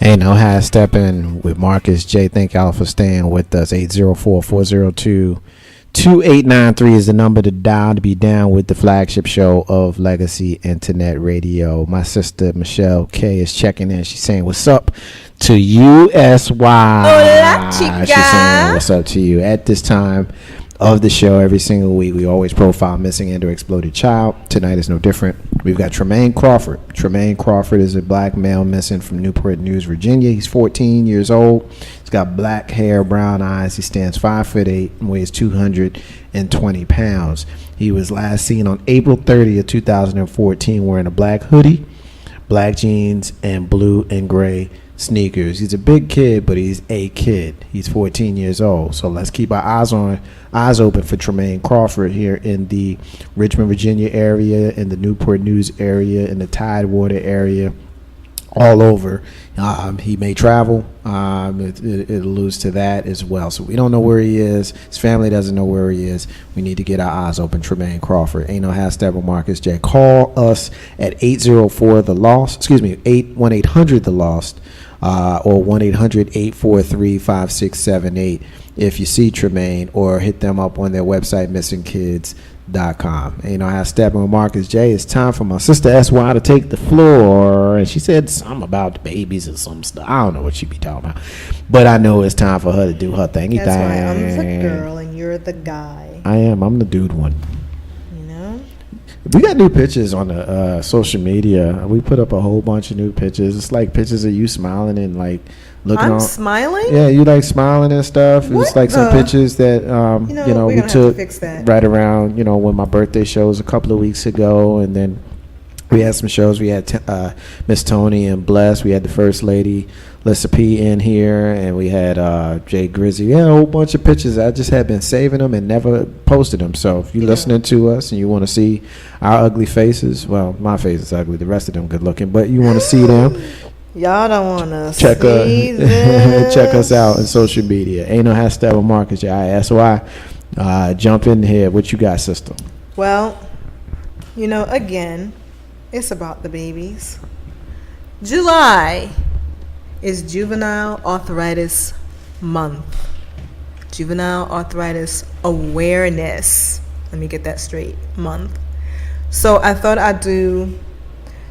Ain't no high stepping with Marcus J. Thank y'all for staying with us. 804-402-2893 is the number to dial to be down with the flagship show of Legacy Internet Radio. My sister Michelle K is checking in. She's saying what's up to USY. Hola, chica. She's saying what's up to you at this time of the show. Every single week we always profile missing and or exploded child. Tonight is no different. We've got Tremaine Crawford. Tremaine Crawford is a black male missing from Newport News, Virginia. He's 14 years old. He's got black hair, brown eyes. He stands 5'8" and weighs 220 pounds. He was last seen on April 30th, 2014 wearing a black hoodie, black jeans, and blue and gray sneakers. He's a big kid, but he's a kid. He's 14 years old. So let's keep our eyes open for Tremaine Crawford here in the Richmond, Virginia area, in the Newport News area, in the Tidewater area, all over. He may travel. It alludes to that as well. So we don't know where he is. His family doesn't know where he is. We need to get our eyes open. Tremaine Crawford. Ain't no hashtag with Marcus J. Call us at 804-THE-LOST. 1-800-THE-LOST. Or 1-800-843-5678 if you see Tremaine, or hit them up on their website, missingkids.com. And I have Steppin with Marcus J. It's time for my sister SY to take the floor, and she said something about the babies and some stuff. I don't know what she be talking about, but I know it's time for her to do her thing. That's right. I'm the girl and you're the guy. I am. I'm the dude one. We got new pictures on the social media. We put up a whole bunch of new pictures. It's like pictures of you smiling and like looking. I'm smiling? Yeah, you like smiling and stuff. What it's like some pictures that we took right around when my birthday show was a couple of weeks ago, and then we had some shows. We had Miss Tony and Bless. We had the First Lady, Lissa P, in here, and we had Jay Grizzy. Yeah, a whole bunch of pictures. I just had been saving them and never posted them. So if you're listening to us and you want to see our ugly faces, well, my face is ugly. The rest of them good looking, but you want to see them. Y'all don't want to see this. Check us out on social media. Ain't no hashtag with Marcus J.I.S.Y. Jump in here. What you got, sister? Well, again, it's about the babies. July is Juvenile Arthritis Month. Juvenile Arthritis Awareness. Let me get that straight. Month. So I thought I'd do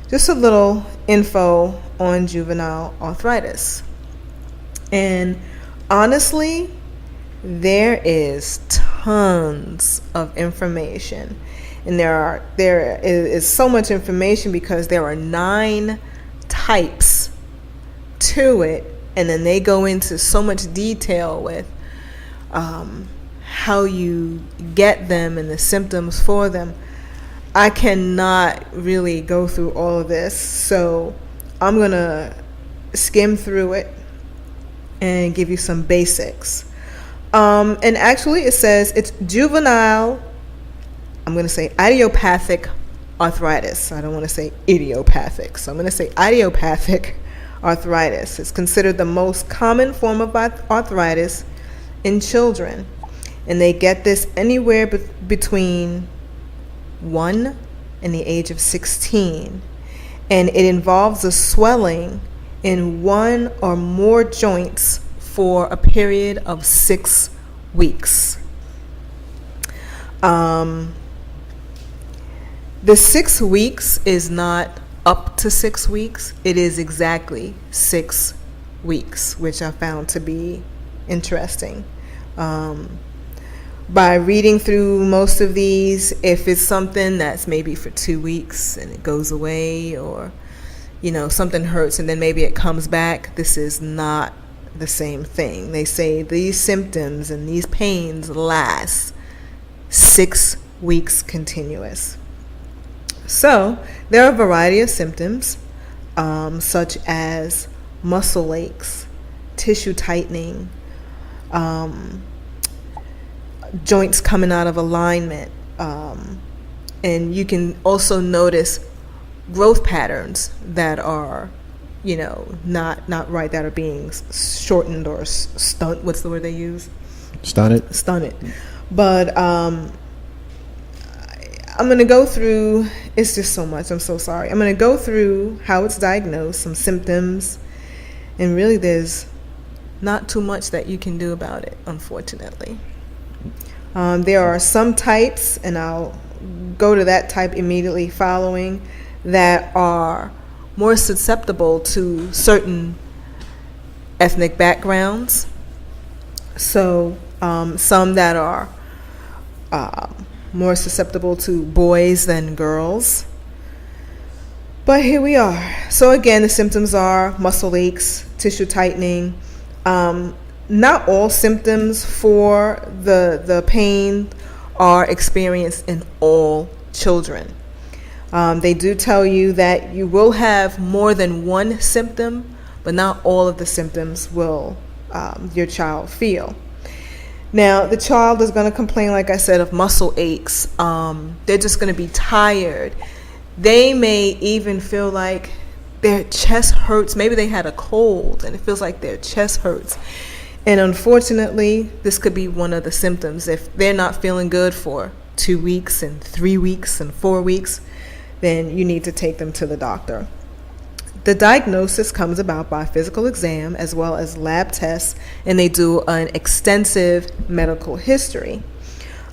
just a little info on juvenile arthritis. And honestly, there is tons of information. And there is so much information because there are 9 types to it, and then they go into so much detail with how you get them and the symptoms for them. I cannot really go through all of this, so I'm gonna skim through it and give you some basics. And actually it says it's juvenile, I'm going to say idiopathic arthritis. I don't want to say idiopathic. So I'm going to say idiopathic arthritis. It's considered the most common form of arthritis in children. And they get this anywhere between 1 and the age of 16. And it involves a swelling in one or more joints for a period of 6 weeks. The 6 weeks is not up to 6 weeks. It is exactly 6 weeks, which I found to be interesting. By reading through most of these, if it's something that's maybe for 2 weeks and it goes away, or something hurts and then maybe it comes back, this is not the same thing. They say these symptoms and these pains last 6 weeks continuous. So there are a variety of symptoms, such as muscle aches, tissue tightening, joints coming out of alignment, and you can also notice growth patterns that are, not right, that are being shortened or stunt. What's the word they use? Stunted. But I'm going to go through, it's just so much, I'm so sorry. I'm going to go through how it's diagnosed, some symptoms, And really, there's not too much that you can do about it, unfortunately. There are some types, and I'll go to that type immediately following, that are more susceptible to certain ethnic backgrounds. So some that are more susceptible to boys than girls. But here we are. So again, the symptoms are muscle aches, tissue tightening. Not all symptoms for the pain are experienced in all children. They do tell you that you will have more than one symptom, but not all of the symptoms will your child feel. Now, the child is going to complain, like I said, of muscle aches. They're just going to be tired. They may even feel like their chest hurts. Maybe they had a cold and it feels like their chest hurts. And unfortunately, this could be one of the symptoms. If they're not feeling good for 2 weeks and 3 weeks and 4 weeks, then you need to take them to the doctor. The diagnosis comes about by physical exam as well as lab tests, and they do an extensive medical history.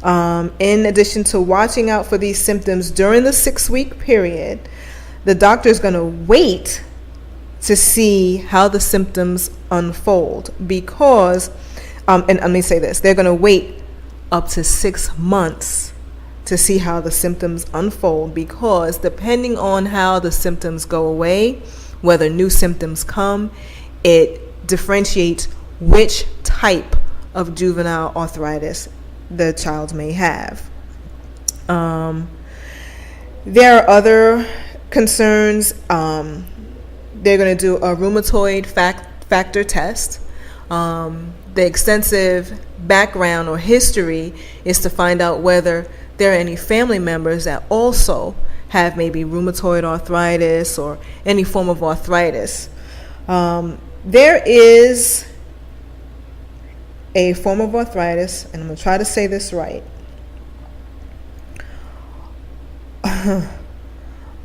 In addition to watching out for these symptoms during the 6-week period, the doctor is going to wait to see how the symptoms unfold because, and let me say this, they're going to wait up to 6 months to see how the symptoms unfold, because depending on how the symptoms go away, whether new symptoms come, it differentiates which type of juvenile arthritis the child may have. There are other concerns. They're going to do a rheumatoid factor test. The extensive background or history is to find out whether there are any family members that also have maybe rheumatoid arthritis or any form of arthritis. There is a form of arthritis, and I'm going to try to say this right.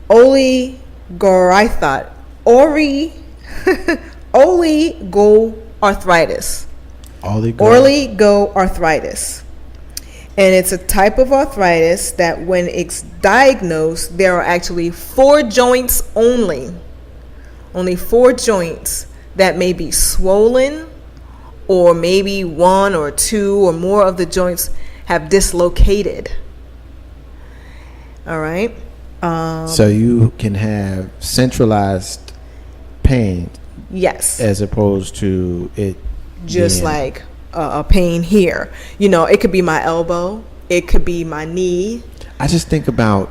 Oligoarthritis. Oligoarthritis. Oligoarthritis. And it's a type of arthritis that when it's diagnosed, there are actually 4 joints only. Only 4 joints that may be swollen, or maybe 1 or 2 or more of the joints have dislocated. All right. So you can have centralized pain. Yes. As opposed to it just being like a pain here. You know, it could be my elbow. It could be my knee. I just think about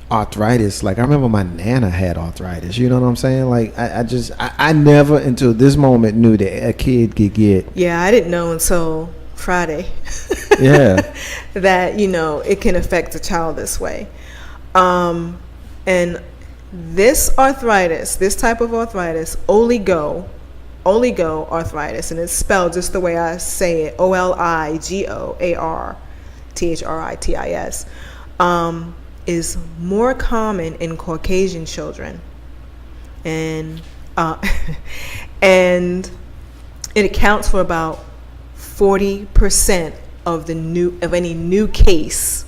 arthritis. Like, I remember my Nana had arthritis. You know what I'm saying? Like, I never until this moment knew that a kid could get. Yeah, I didn't know until Friday. Yeah. That, you know, it can affect a child this way. And this arthritis, this type of arthritis, oligoarthritis, and it's spelled just the way I say it, Oligoarthritis, is more common in Caucasian children, and and it accounts for about 40% of any new case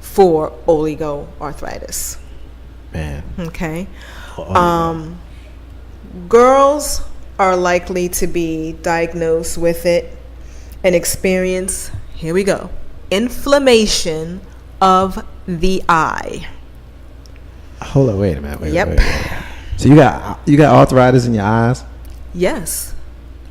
for oligoarthritis. Man. Okay. Girls are likely to be diagnosed with it and experience, here we go, inflammation of the eye. Hold on, wait a minute. Wait. So you got arthritis in your eyes? Yes.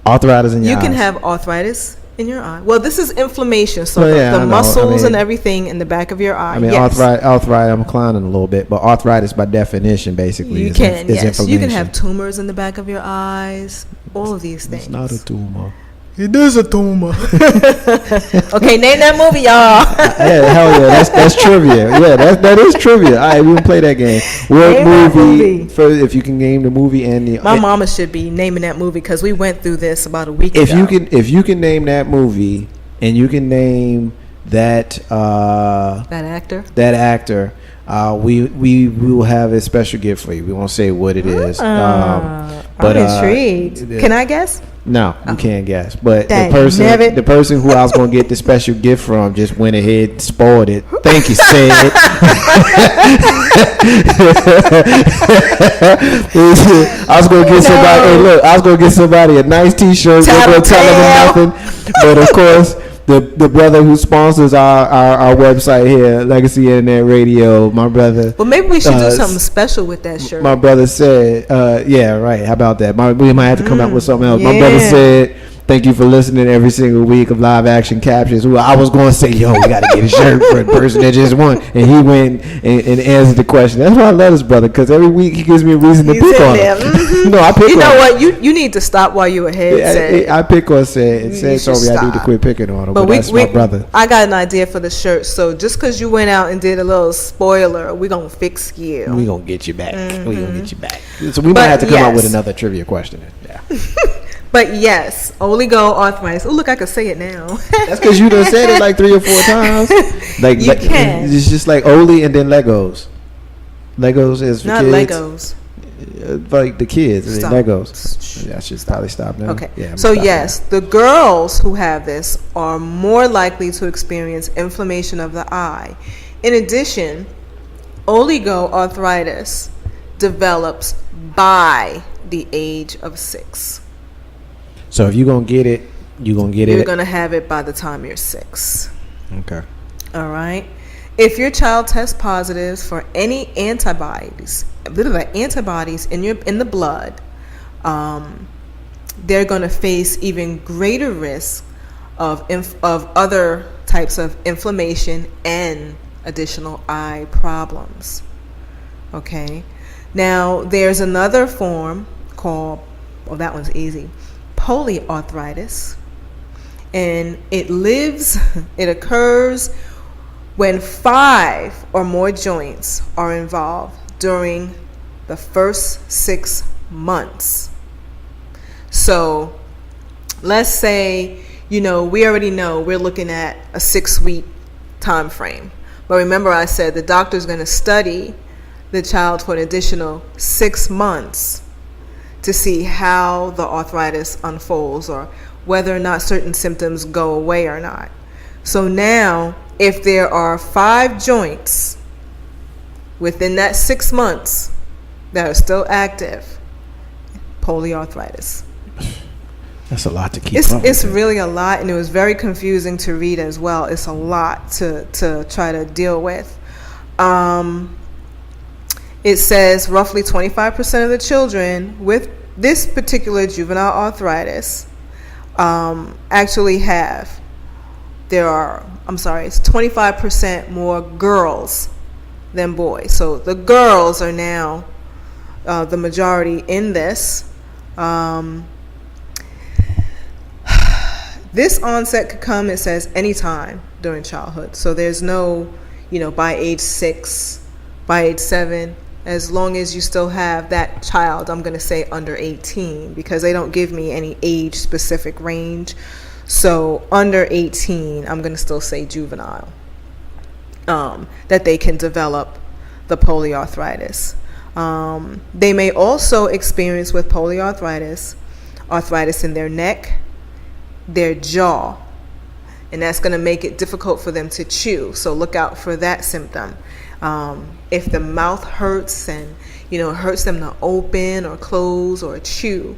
Arthritis in your eyes? You can have arthritis in your eye. Well, this is inflammation, so the I muscles mean, and everything in the back of your eye. I mean, yes. arthritis, I'm clowning a little bit, but arthritis by definition basically is inflammation. You can have tumors in the back of your eyes, all of these things. It's not a tumor. It is a tumor. Okay, name that movie, y'all. Yeah, hell yeah, that's trivia. Yeah, that is trivia. All right, we can play that game. What movie? First, if you can name the movie and the. My mama should be naming that movie because we went through this about a week ago. If you can name that movie and you can name that actor, we will have a special gift for you. We won't say what it is. But I'm intrigued. Can I guess? No, you can't guess. But Dang, the person who I was gonna get the special gift from just went ahead and spoiled it. Thank you, Sid. I was gonna get somebody. Hey, look, I was gonna get somebody a nice T-shirt. We're gonna tell them nothing. But of course, the brother who sponsors our website here, Legacy Internet Radio, my brother. Well, maybe we should do something special with that shirt. My brother said, yeah, right. How about that? We might have to come up with something else. Yeah. My brother said, thank you for listening every single week of Live Action Captions. I was going to say, yo, we got to get a shirt for the person that just won. And he went and answered the question. That's why I love this brother, because every week he gives me a reason to pick on him. Mm-hmm. No, I pick on him. You know what? You need to stop while you ahead. I pick on Sid. And Sid told me I need to quit picking on him. But that's my brother. I got an idea for the shirt. So just because you went out and did a little spoiler, we're going to fix you. We're going to get you back. Mm-hmm. We're going to get you back. So we might have to come up with another trivia question. Yeah. But yes, oligoarthritis. Oh, look, I can say it now. That's because you done said it like 3 or 4 times. Like you can. It's just like Oli and then Legos. Legos is for not kids. Legos. Like the kids. Stop. Legos. Yeah, I should probably stop now. Okay. Yeah, so yes, the girls who have this are more likely to experience inflammation of the eye. In addition, oligoarthritis develops by the age of 6. So if you're going to get it, you're going to get it. You're going to have it by the time you're 6. Okay. All right. If your child tests positive for any antibodies in the blood, they're going to face even greater risk of other types of inflammation and additional eye problems. Okay. Now, there's another form called, that one's easy, polyarthritis, and it occurs when 5 or more joints are involved during the first 6 months. So let's say, we already know we're looking at a 6-week time frame, but remember I said the doctor's going to study the child for an additional 6 months to see how the arthritis unfolds or whether or not certain symptoms go away or not. So now, if there are 5 joints within that 6 months that are still active, polyarthritis. That's a lot to keep up. It's really a lot, and it was very confusing to read as well. It's a lot to try to deal with. It says roughly 25% of the children with this particular juvenile arthritis actually have. It's 25% more girls than boys. So the girls are now the majority in this. This onset could come, it says, anytime during childhood. So there's no, by age 6, by age 7, as long as you still have that child, I'm going to say under 18, because they don't give me any age specific range. So under 18, I'm going to still say juvenile, that they can develop the polyarthritis. They may also experience with polyarthritis, arthritis in their neck, their jaw, and that's going to make it difficult for them to chew. So look out for that symptom. If the mouth hurts and, hurts them to open or close or chew,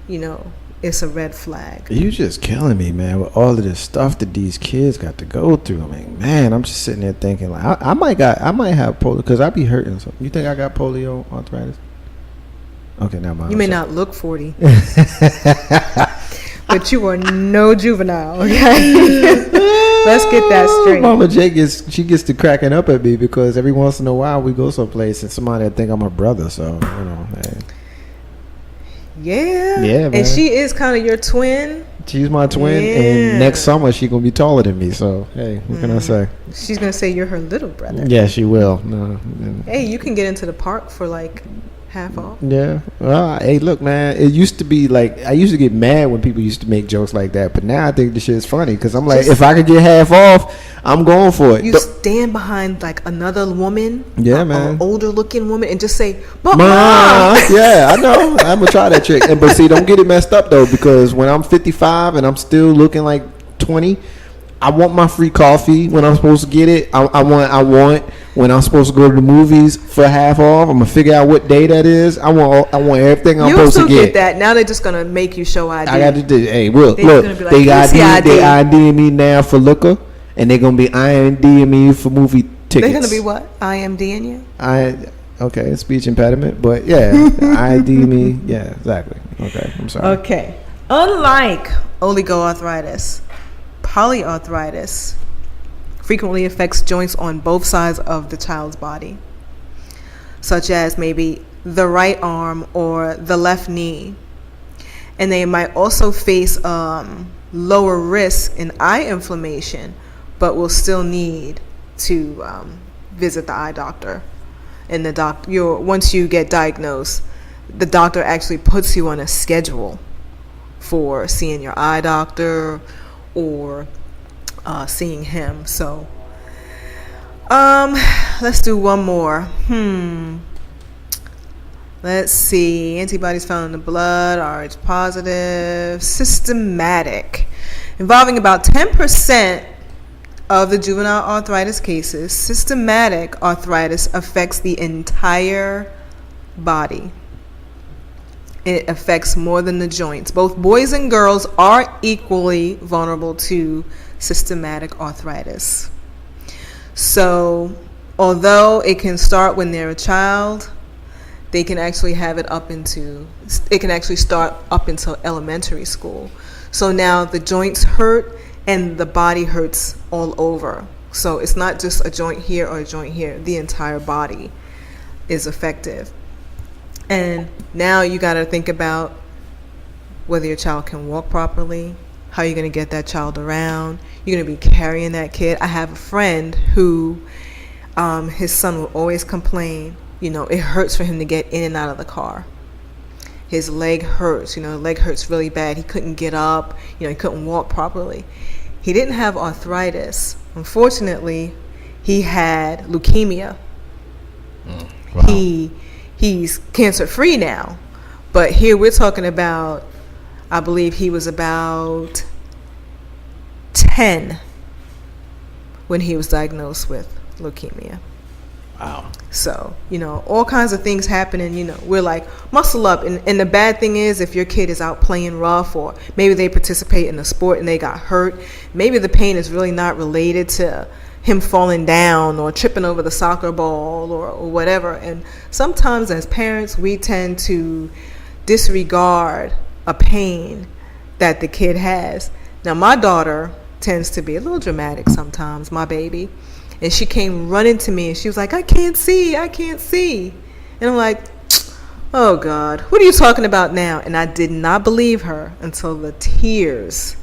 it's a red flag. You just killing me, man, with all of this stuff that these kids got to go through. I mean, man, I'm just sitting there thinking, like, I might have polio, because I be hurting something. You think I got polio arthritis? Okay, now you may not look 40. But you are no juvenile, okay? Let's get that straight. Mama J gets to cracking up at me because every once in a while we go someplace and somebody think I'm her brother. So man. Yeah, man. And she is kind of your twin. She's my twin, and next summer she's gonna be taller than me. So hey, what can I say? She's gonna say you're her little brother. Yeah, she will. No. Hey, you can get into the park for like half off. Yeah. Well, hey, look, man. It used to be like I used to get mad when people used to make jokes like that, but now I think the shit is funny because I'm like, if I could get half off, I'm going for it. You stand behind like another woman, Yeah, man, an older looking woman, and just say, "But Ma." mom." Yeah, I know. I'm gonna try that trick. But see, don't get it messed up though, because when I'm 55 and I'm still looking like 20, I want my free coffee when I'm supposed to get it. I want when I'm supposed to go to the movies for half off. I'm gonna figure out what day that is. I want everything I'm supposed to get. You'll still get that. Now they're just gonna make you show ID. I got to do. Hey, look, Like, they IDing me now for liquor, and they're gonna be IDing me for movie tickets. They're gonna be what? IMDing you? Okay, speech impediment, but yeah, ID me. Yeah, exactly. Okay, I'm sorry. Okay. Unlike oligoarthritis, polyarthritis frequently affects joints on both sides of the child's body, such as maybe the right arm or the left knee. And they might also face lower risk in eye inflammation, but will still need to visit the eye doctor. And once you get diagnosed, the doctor actually puts you on a schedule for seeing your eye doctor or seeing him. So let's do one more. Let's see. Antibodies found in the blood, Rh positive, systematic, involving about 10% of the juvenile arthritis cases. Systematic arthritis affects the entire body. It affects more than the joints. Both boys and girls are equally vulnerable to systematic arthritis. So, although it can start when they're a child, they can actually start up until elementary school. So now the joints hurt and the body hurts all over. So it's not just a joint here or a joint here. The entire body is affected. And now you got to think about whether your child can walk properly, how you're going to get that child around. You're going to be carrying that kid. I have a friend who his son will always complain, it hurts for him to get in and out of the car. His leg hurts, leg hurts really bad. He couldn't get up, he couldn't walk properly. He didn't have arthritis. Unfortunately, he had leukemia. Wow. He's cancer free now, but here we're talking about, I believe he was about 10 when he was diagnosed with leukemia. Wow. So, all kinds of things happening, we're like, muscle up. And the bad thing is, if your kid is out playing rough, or maybe they participate in a sport and they got hurt, maybe the pain is really not related to him falling down or tripping over the soccer ball or whatever. And sometimes as parents, we tend to disregard a pain that the kid has. Now, my daughter tends to be a little dramatic sometimes, my baby. And she came running to me and she was like, I can't see. And I'm like, oh God, what are you talking about now? And I did not believe her until the tears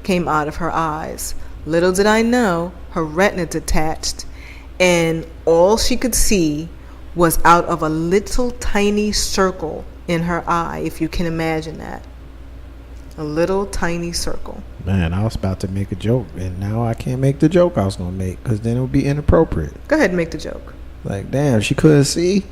came out of her eyes. Little did I know, her retina detached, and all she could see was out of a little tiny circle in her eye, if you can imagine that. A little tiny circle. Man, I was about to make a joke, and now I can't make the joke I was going to make, because then it would be inappropriate. Go ahead and make the joke. Like, damn, she couldn't see?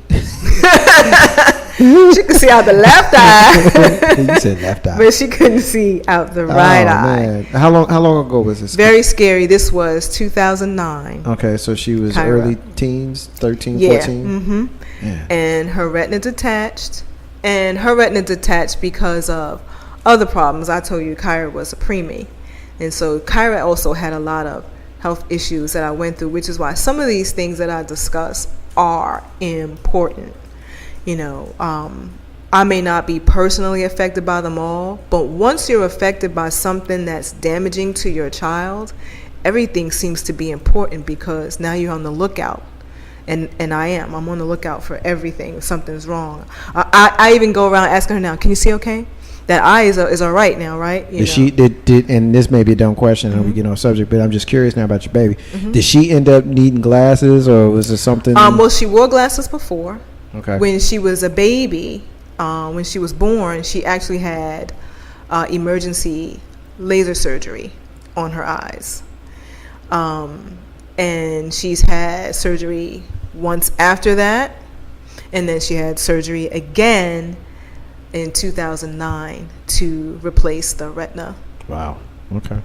She could see out the left eye. You said left eye. But she couldn't see out the right eye. Man. How long ago was this? Very scary. This was 2009. Okay, so she was Kyra. Early teens, 13, Yeah. 14? Mm-hmm. Yeah. And her retina detached. And her retina detached because of other problems. I told you Kyra was a preemie. And so Kyra also had a lot of health issues that I went through, which is why some of these things that I discuss are important. I may not be personally affected by them all, but once you're affected by something that's damaging to your child, everything seems to be important, because now you're on the lookout. And I'm on the lookout for everything if something's wrong. I even go around asking her now, can you see okay? That eye is all right now, right? She did, and this may be a dumb question, and we get on subject, but I'm just curious now about your baby. Mm-hmm. Did she end up needing glasses, or was it something? Well, she wore glasses before. Okay. When she was a baby, when she was born, she actually had emergency laser surgery on her eyes. And she's had surgery once after that, and then she had surgery again in 2009 to replace the retina. Wow. Okay.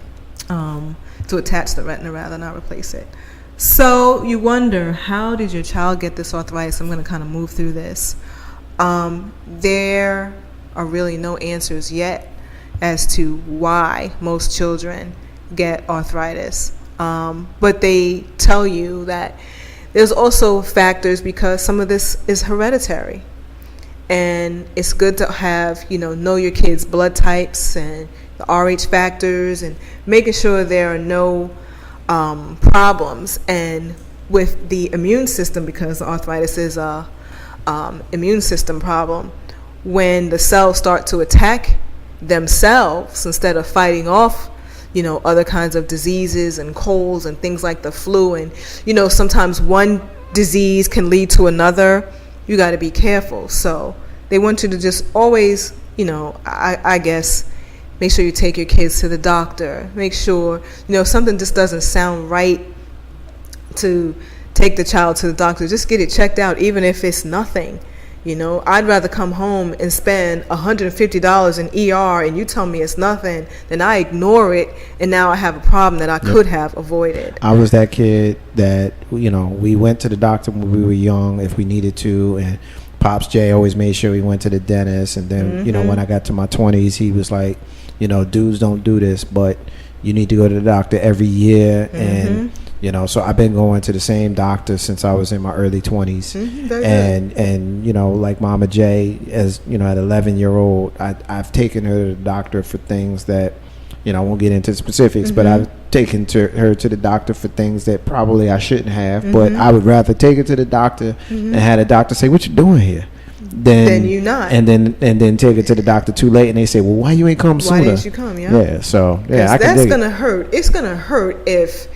To attach the retina rather, not replace it. So you wonder, how did your child get this arthritis? I'm going to kind of move through this. There are really no answers yet as to why most children get arthritis. But they tell you that there's also factors because some of this is hereditary. And it's good to have, know your kids' blood types and the RH factors and making sure there are no problems. And with the immune system, because arthritis is a immune system problem, when the cells start to attack themselves instead of fighting off other kinds of diseases and colds and things like the flu, and sometimes one disease can lead to another. You got to be careful. So they want you to just always, I guess, make sure you take your kids to the doctor. Make sure, something just doesn't sound right, to take the child to the doctor. Just get it checked out, even if it's nothing. I'd rather come home and spend $150 in ER and you tell me it's nothing than I ignore it and now I have a problem that I could have avoided. I was that kid that, we went to the doctor when we were young if we needed to, and Pops J always made sure we went to the dentist. And then, when I got to my 20s, he was like, dudes don't do this, but you need to go to the doctor every year. And so I've been going to the same doctor since I was in my early 20s. And like Mama J, as at 11-year-old, I've taken her to the doctor for things that, I won't get into specifics, but I've taken her to the doctor for things that probably I shouldn't have. But I would rather take her to the doctor and have the doctor say, "What you doing here?" Then you not, and then take it to the doctor too late, and they say, "Well, why you ain't come sooner? Why didn't you come?" So I can that's gonna hurt. It's gonna hurt if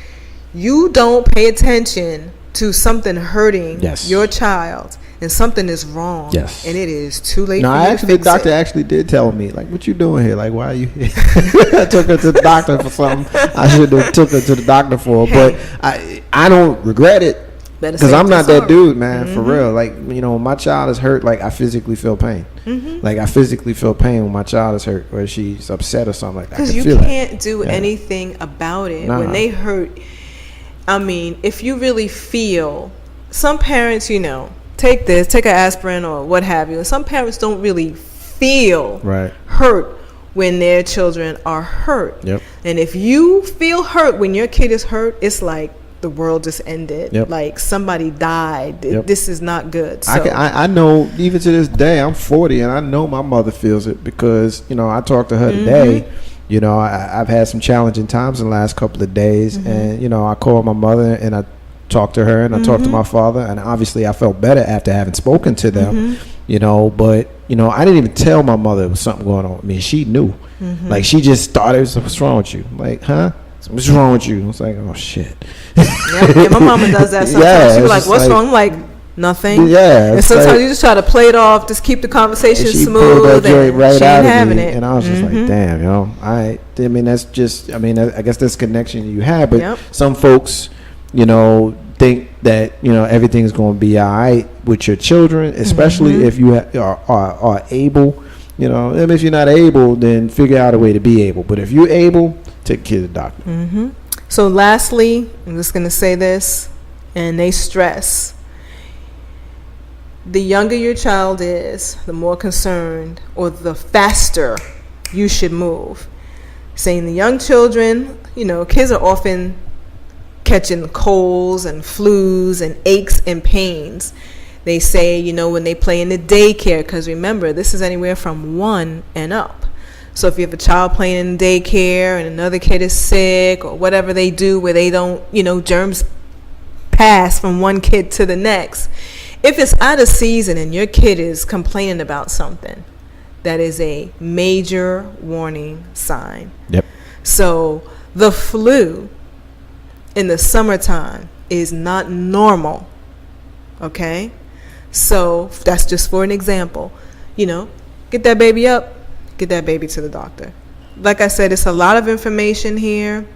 you don't pay attention to something hurting your child, and something is wrong. Yes, and it is too late. No, the doctor actually did tell me, like, "What you doing here? Like, why are you here?" I took her to the doctor for something I should have took her to the doctor for, but I don't regret it. Because I'm not that dude, man, for real. Like, when my child is hurt, like, I physically feel pain. Like, I physically feel pain when my child is hurt or she's upset or something like that. Because you can't do anything about it. When they hurt, I mean, if you really feel, some parents, take an aspirin or what have you. And some parents don't really feel hurt when their children are hurt. And if you feel hurt when your kid is hurt, it's like the world just ended. Like somebody died. This is not good. So I know, even to this day, I'm 40 and I know my mother feels it because I talked to her today. I've had some challenging times in the last couple of days, and I called my mother and I talked to her and I talked to my father, and obviously I felt better after having spoken to them. But I didn't even tell my mother there was something going on with me. She knew. Like, she just started, "What's wrong with you?" Like, "Huh? What's wrong with you?" I was like, "Oh shit." Yeah, my mama does that sometimes. She was like, "What's wrong?" I'm like, "Nothing." And sometimes you just try to play it off, just keep the conversation smooth, and right she ain't having it. And I was just like, "Damn, I mean, that's just, I guess that's connection you have." But some folks, think that everything's going to be all right with your children, especially if you are able. And if you're not able, then figure out a way to be able. But if you're able, take care of the doctor. So lastly, I'm just going to say this, and they stress, the younger your child is, the more concerned or the faster you should move. Saying the young children, kids are often catching colds and flus and aches and pains. They say, when they play in the daycare, because remember, this is anywhere from 1 and up. So if you have a child playing in daycare and another kid is sick or whatever they do where they don't, germs pass from one kid to the next. If it's out of season and your kid is complaining about something, that is a major warning sign. So the flu in the summertime is not normal. Okay? So that's just for an example. Get that baby up, get that baby to the doctor. Like I said, it's a lot of information here.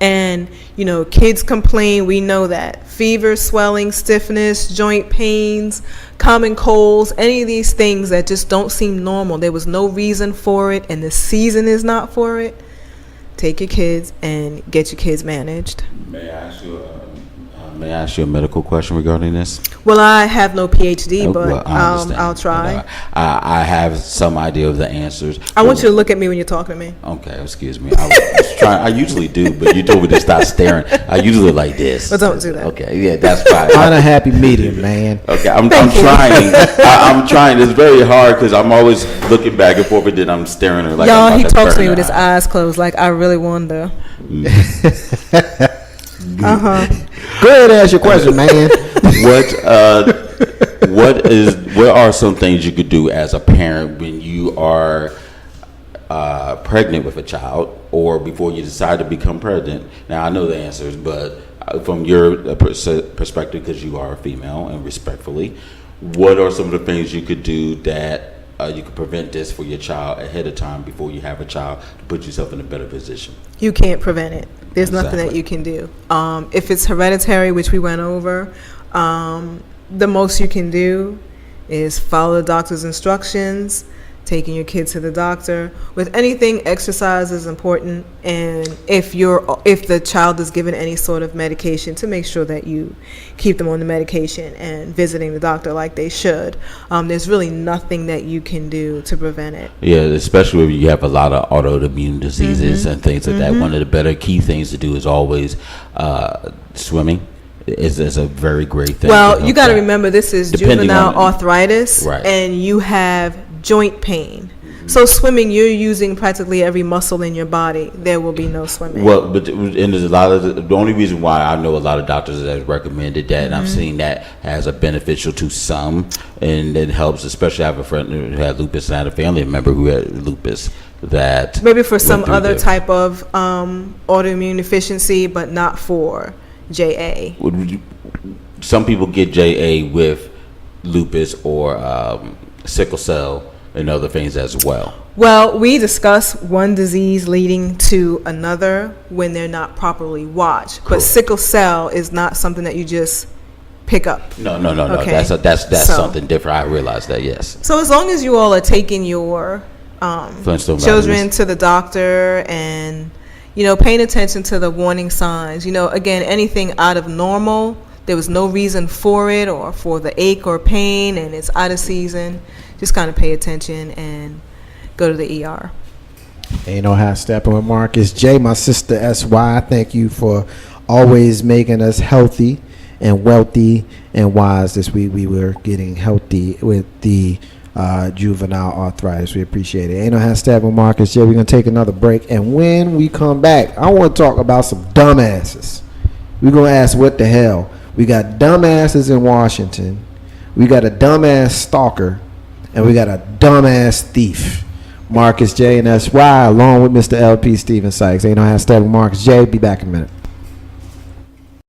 And, you know, kids complain. We know that. Fever, swelling, stiffness, joint pains, common colds, any of these things that just don't seem normal. There was no reason for it, and the season is not for it. Take your kids and get your kids managed. May I ask you a medical question regarding this? Well, I have no PhD, but Well, I understand. I'll try. I have some idea of the answers. I want you to look at me when you're talking to me. Okay, excuse me. I was trying. I usually do, but you told me to stop staring. I usually like this. Well, don't do that. Okay, yeah, that's fine. Find a happy medium, man. Okay, I'm trying. I'm trying. It's very hard because I'm always looking back and forth, and then I'm staring at her like Y'all, I'm he about to talks to burn me with her his eye. eyes closed, like I really wonder. Go ahead and ask your question, man. What are some things you could do as a parent when you are pregnant with a child, or before you decide to become pregnant? Now I know the answers, but from your perspective, because you are a female, and respectfully, what are some of the things you could do that you could prevent this for your child ahead of time before you have a child, to put yourself in a better position? You can't prevent it. There's nothing that Exactly. you can do. If it's hereditary, which we went over, the most you can do is follow the doctor's instructions, taking your kid to the doctor. With anything, exercise is important, and if the child is given any sort of medication, to make sure that you keep them on the medication and visiting the doctor like they should. There's really nothing that you can do to prevent it. Yeah, especially if you have a lot of autoimmune diseases and things like that. One of the better key things to do is always swimming. Is a very great thing. Well, you got to remember, this is Depending juvenile on- arthritis, Right. and you have joint pain. So swimming, you're using practically every muscle in your body. There will be no swimming. Well, but and there's a lot of the only reason why I know a lot of doctors that have recommended that, and I've seen that as a beneficial to some, and it helps. Especially I have a friend who had lupus, and I had a family member who had lupus. That Maybe for some went through other the- type of autoimmune deficiency, but not for JA. Some people get JA with lupus or sickle cell and other things as well. Well, we discuss one disease leading to another when they're not properly watched. Cool. But sickle cell is not something that you just pick up. No. Okay. That's So- something different. I realize that. Yes. So as long as you all are taking your Flintstone children vitamins. to the doctor and, you know, paying attention to the warning signs, you know, again, anything out of normal, there was no reason for it or for the ache or pain, and it's out of season, just kind of pay attention and go to the ER. Ain't no half stepping with Marcus J. My sister SY, thank you for always making us healthy and wealthy and wise. This week we were getting healthy with the juvenile arthritis. We appreciate it. Ain't no half stepping with Marcus J. We're going to take another break, and when we come back, I want to talk about some dumbasses. We're going to ask what the hell. We got dumbasses in Washington. We got a dumbass stalker. And we got a dumbass thief. Marcus J and SY, along with Mr. LP Steven Sykes. Ain't no half step with Marcus J. Be back in a minute.